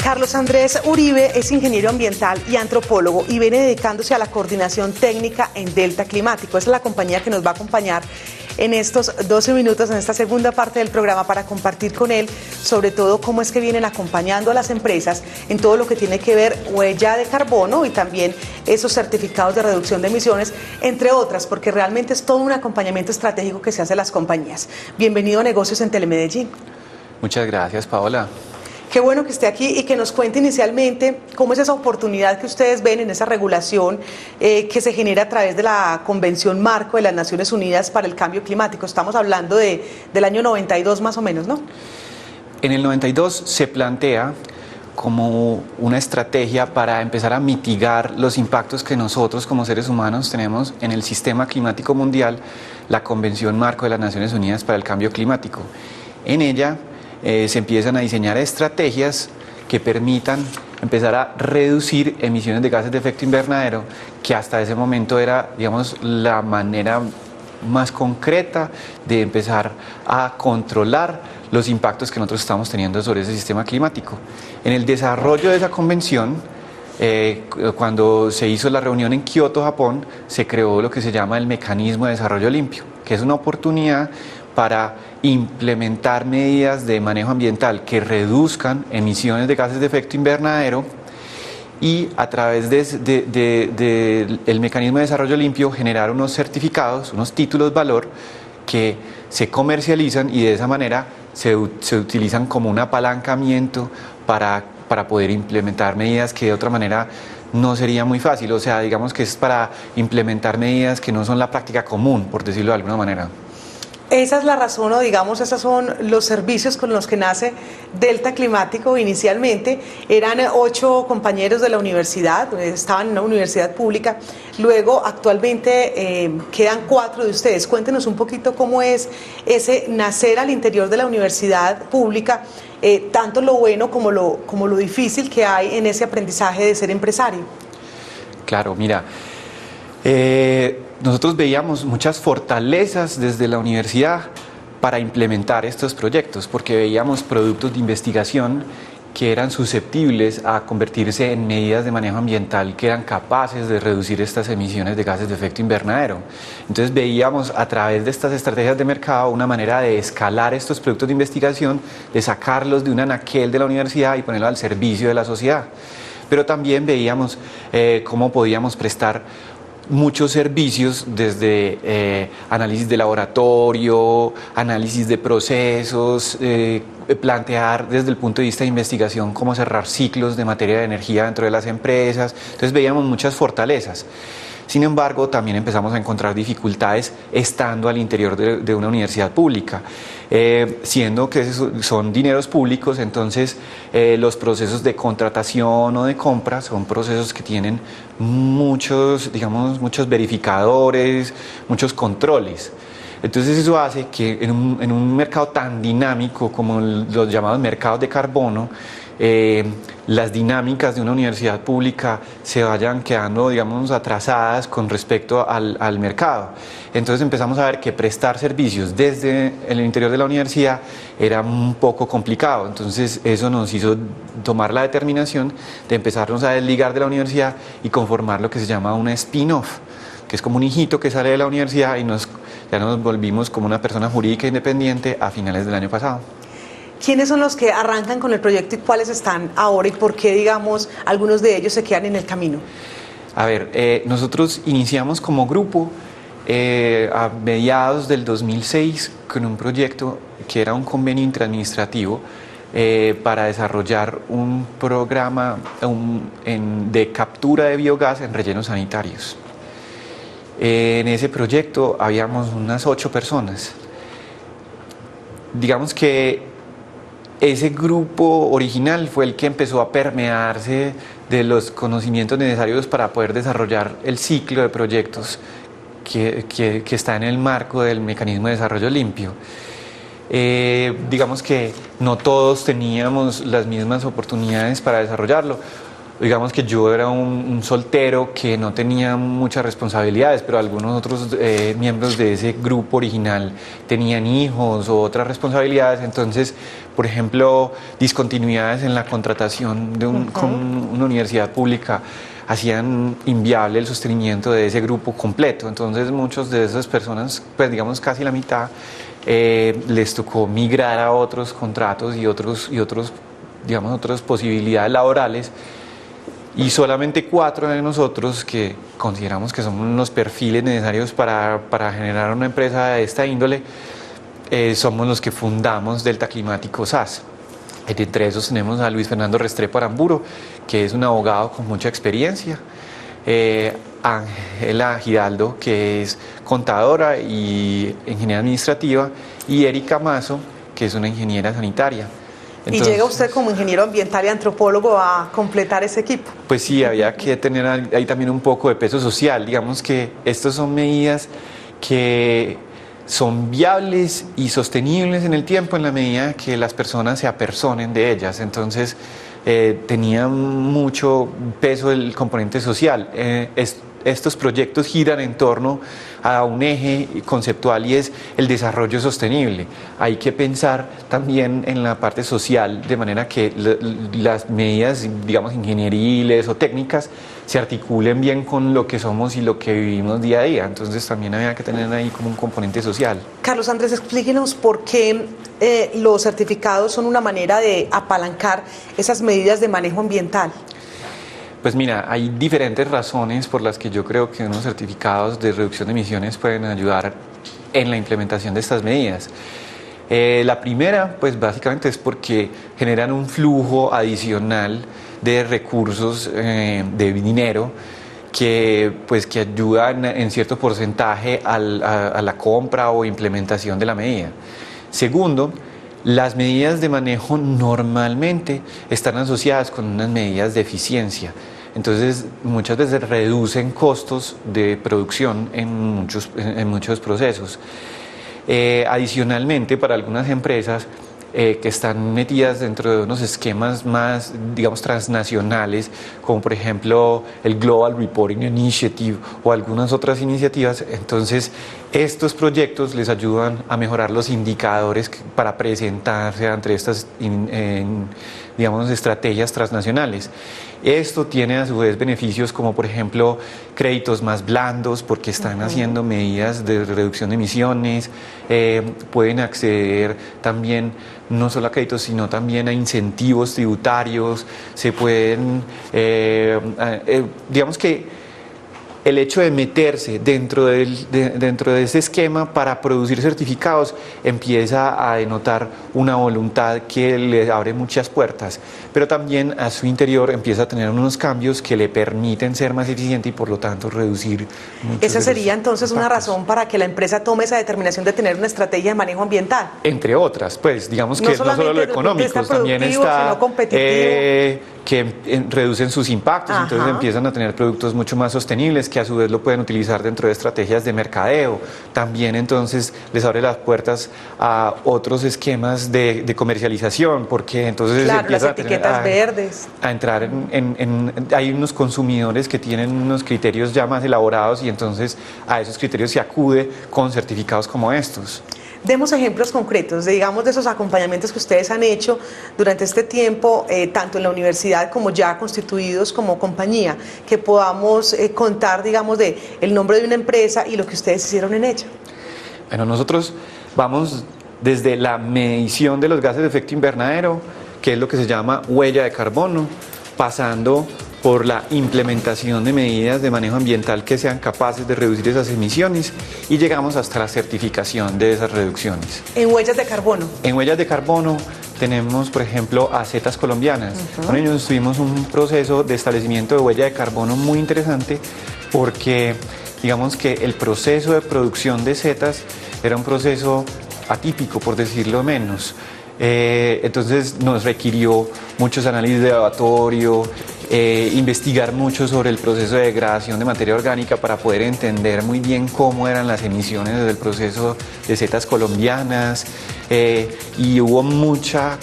Carlos Andrés Uribe es ingeniero ambiental y antropólogo y viene dedicándose a la coordinación técnica en Delta Climático. Esa es la compañía que nos va a acompañar en estos 12 minutos, en esta segunda parte del programa, para compartir con él sobre todo cómo es que vienen acompañando a las empresas en todo lo que tiene que ver huella de carbono y también esos certificados de reducción de emisiones, entre otras, porque realmente es todo un acompañamiento estratégico que se hace a las compañías. Bienvenido a Negocios en Telemedellín. Muchas gracias, Paola. Qué bueno que esté aquí y que nos cuente inicialmente cómo es esa oportunidad que ustedes ven en esa regulación que se genera a través de la Convención Marco de las Naciones Unidas para el Cambio Climático. Estamos hablando del año 92 más o menos, ¿no? En el 92 se plantea como una estrategia para empezar a mitigar los impactos que nosotros como seres humanos tenemos en el sistema climático mundial, la Convención Marco de las Naciones Unidas para el Cambio Climático. En ella se empiezan a diseñar estrategias que permitan empezar a reducir emisiones de gases de efecto invernadero, que hasta ese momento era, digamos, la manera más concreta de empezar a controlar los impactos que nosotros estamos teniendo sobre ese sistema climático. En el desarrollo de esa convención, cuando se hizo la reunión en Kioto, Japón, se creó lo que se llama el Mecanismo de Desarrollo Limpio, que es una oportunidad para implementar medidas de manejo ambiental que reduzcan emisiones de gases de efecto invernadero y a través del mecanismo de desarrollo limpio generar unos certificados, unos títulos valor que se comercializan y de esa manera se utilizan como un apalancamiento para poder implementar medidas que de otra manera no sería muy fácil. O sea, digamos que es para implementar medidas que no son la práctica común, por decirlo de alguna manera. Esa es la razón, o digamos, esos son los servicios con los que nace Delta Climático. Inicialmente eran 8 compañeros de la universidad, estaban en una universidad pública, luego actualmente quedan 4 de ustedes. Cuéntenos un poquito cómo es ese nacer al interior de la universidad pública, tanto lo bueno como lo difícil que hay en ese aprendizaje de ser empresario. Claro, mira, nosotros veíamos muchas fortalezas desde la universidad para implementar estos proyectos, porque veíamos productos de investigación que eran susceptibles a convertirse en medidas de manejo ambiental que eran capaces de reducir estas emisiones de gases de efecto invernadero. Entonces veíamos a través de estas estrategias de mercado una manera de escalar estos productos de investigación, de sacarlos de un anaquel de la universidad y ponerlos al servicio de la sociedad. Pero también veíamos cómo podíamos prestar muchos servicios desde análisis de laboratorio, análisis de procesos, plantear desde el punto de vista de investigación cómo cerrar ciclos de materia de energía dentro de las empresas. Entonces veíamos muchas fortalezas. Sin embargo, también empezamos a encontrar dificultades estando al interior de una universidad pública, siendo que son dineros públicos. Entonces los procesos de contratación o de compra son procesos que tienen muchos verificadores, muchos controles. Entonces eso hace que en un mercado tan dinámico como los llamados mercados de carbono, las dinámicas de una universidad pública se vayan quedando, digamos, atrasadas con respecto al mercado. Entonces empezamos a ver que prestar servicios desde el interior de la universidad era un poco complicado. Entonces eso nos hizo tomar la determinación de empezarnos a desligar de la universidad y conformar lo que se llama una spin-off, que es como un hijito que sale de la universidad y ya nos volvimos como una persona jurídica independiente a finales del año pasado. ¿Quiénes son los que arrancan con el proyecto y cuáles están ahora y por qué, digamos, algunos de ellos se quedan en el camino? A ver, nosotros iniciamos como grupo a mediados del 2006 con un proyecto que era un convenio interadministrativo para desarrollar un programa de captura de biogás en rellenos sanitarios. En ese proyecto habíamos unas 8 personas. Digamos que ese grupo original fue el que empezó a permearse de los conocimientos necesarios para poder desarrollar el ciclo de proyectos que está en el marco del mecanismo de desarrollo limpio. Digamos que no todos teníamos las mismas oportunidades para desarrollarlo. digamos que yo era un soltero que no tenía muchas responsabilidades, pero algunos otros miembros de ese grupo original tenían hijos o otras responsabilidades. Entonces, por ejemplo, discontinuidades en la contratación con una universidad pública hacían inviable el sostenimiento de ese grupo completo. Entonces, muchas de esas personas, pues digamos casi la mitad, les tocó migrar a otros contratos y otras posibilidades laborales. Y solamente 4 de nosotros, que consideramos que somos los perfiles necesarios para generar una empresa de esta índole, somos los que fundamos Delta Climático SAS. Entre esos tenemos a Luis Fernando Restrepo Aramburo, que es un abogado con mucha experiencia, Ángela Giraldo, que es contadora y ingeniera administrativa, y Erika Mazo, que es una ingeniera sanitaria. Entonces, ¿y llega usted como ingeniero ambiental y antropólogo a completar ese equipo? Pues sí, había que tener ahí también un poco de peso social. Digamos que estas son medidas que son viables y sostenibles en el tiempo en la medida que las personas se apersonen de ellas. Entonces, tenía mucho peso el componente social. Estos proyectos giran en torno a un eje conceptual y es el desarrollo sostenible. Hay que pensar también en la parte social, de manera que las medidas, digamos, ingenieriles o técnicas se articulen bien con lo que somos y lo que vivimos día a día. Entonces también había que tener ahí como un componente social. Carlos Andrés, explíquenos por qué los certificados son una manera de apalancar esas medidas de manejo ambiental. Pues mira, hay diferentes razones por las que yo creo que unos certificados de reducción de emisiones pueden ayudar en la implementación de estas medidas. La primera, pues básicamente es porque generan un flujo adicional de recursos, de dinero, que ayudan en cierto porcentaje a la compra o implementación de la medida. Segundo, las medidas de manejo normalmente están asociadas con unas medidas de eficiencia. Entonces, muchas veces reducen costos de producción en muchos procesos. Adicionalmente, para algunas empresas que están metidas dentro de unos esquemas más, digamos, transnacionales, como por ejemplo el Global Reporting Initiative o algunas otras iniciativas, entonces estos proyectos les ayudan a mejorar los indicadores para presentarse ante estas, digamos, estrategias transnacionales. Esto tiene a su vez beneficios como por ejemplo créditos más blandos porque están haciendo medidas de reducción de emisiones, pueden acceder también no solo a créditos sino también a incentivos tributarios, se pueden, digamos que el hecho de meterse dentro de ese esquema para producir certificados empieza a denotar una voluntad que le abre muchas puertas, pero también a su interior empieza a tener unos cambios que le permiten ser más eficiente y por lo tanto reducir muchos. ¿Esa sería entonces una razón para que la empresa tome esa determinación de tener una estrategia de manejo ambiental? Entre otras, pues digamos que no solo lo económico, también está que reducen sus impactos, entonces empiezan a tener productos mucho más sostenibles que a su vez lo pueden utilizar dentro de estrategias de mercadeo. También entonces les abre las puertas a otros esquemas de comercialización, porque entonces claro, las etiquetas verdes. A entrar hay unos consumidores que tienen unos criterios ya más elaborados y entonces a esos criterios se acude con certificados como estos. Demos ejemplos concretos, digamos, de esos acompañamientos que ustedes han hecho durante este tiempo, tanto en la universidad como ya constituidos como compañía, que podamos contar, digamos, de el nombre de una empresa y lo que ustedes hicieron en ella. Bueno, nosotros vamos desde la medición de los gases de efecto invernadero, que es lo que se llama huella de carbono, pasando por la implementación de medidas de manejo ambiental que sean capaces de reducir esas emisiones y llegamos hasta la certificación de esas reducciones. ¿En huellas de carbono? En huellas de carbono tenemos, por ejemplo, a Zetas Colombianas. Con ellos tuvimos un proceso de establecimiento de huella de carbono muy interesante porque digamos que el proceso de producción de setas era un proceso atípico, por decirlo menos. Entonces nos requirió muchos análisis de laboratorio, investigar mucho sobre el proceso de degradación de materia orgánica para poder entender muy bien cómo eran las emisiones del proceso de Zetas Colombianas, y hubo mucha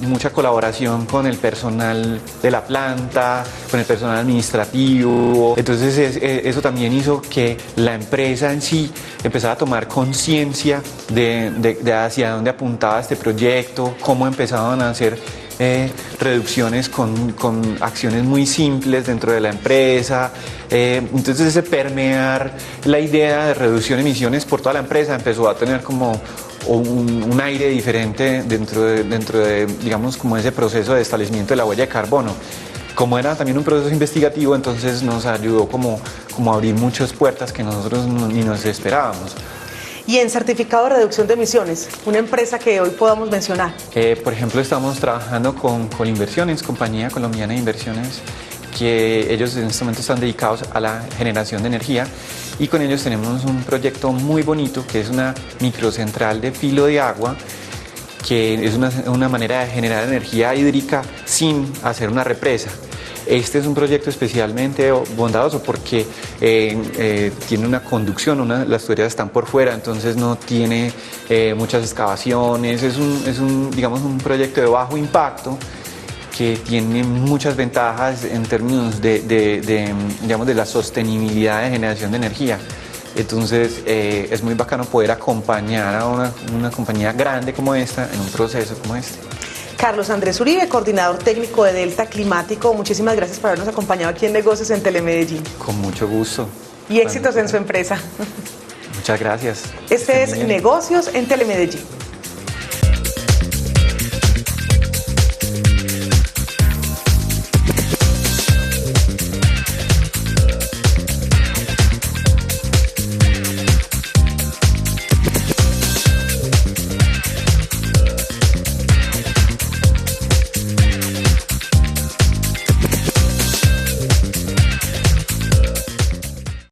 mucha colaboración con el personal de la planta, con el personal administrativo. Entonces eso también hizo que la empresa en sí empezara a tomar conciencia de hacia dónde apuntaba este proyecto, cómo empezaban a hacer reducciones con acciones muy simples dentro de la empresa. Entonces ese permear la idea de reducción de emisiones por toda la empresa empezó a tener como un aire diferente dentro de, digamos, como ese proceso de establecimiento de la huella de carbono. Como era también un proceso investigativo, entonces nos ayudó como a abrir muchas puertas que nosotros ni nos esperábamos. Y en certificado de reducción de emisiones, una empresa que hoy podamos mencionar. Por ejemplo, estamos trabajando con Colinversiones, compañía colombiana de inversiones, que ellos en este momento están dedicados a la generación de energía, y con ellos tenemos un proyecto muy bonito que es una microcentral de filo de agua, que es una manera de generar energía hídrica sin hacer una represa. Este es un proyecto especialmente bondadoso porque tiene una conducción, las tuberías están por fuera, entonces no tiene muchas excavaciones. Es digamos, un proyecto de bajo impacto que tiene muchas ventajas en términos digamos, de la sostenibilidad de generación de energía. Entonces es muy bacano poder acompañar a una compañía grande como esta en un proceso como este. Carlos Andrés Uribe, coordinador técnico de Delta Climático, muchísimas gracias por habernos acompañado aquí en Negocios en Telemedellín. Con mucho gusto. Y éxitos en su empresa. Muchas gracias. Este es Negocios en Telemedellín.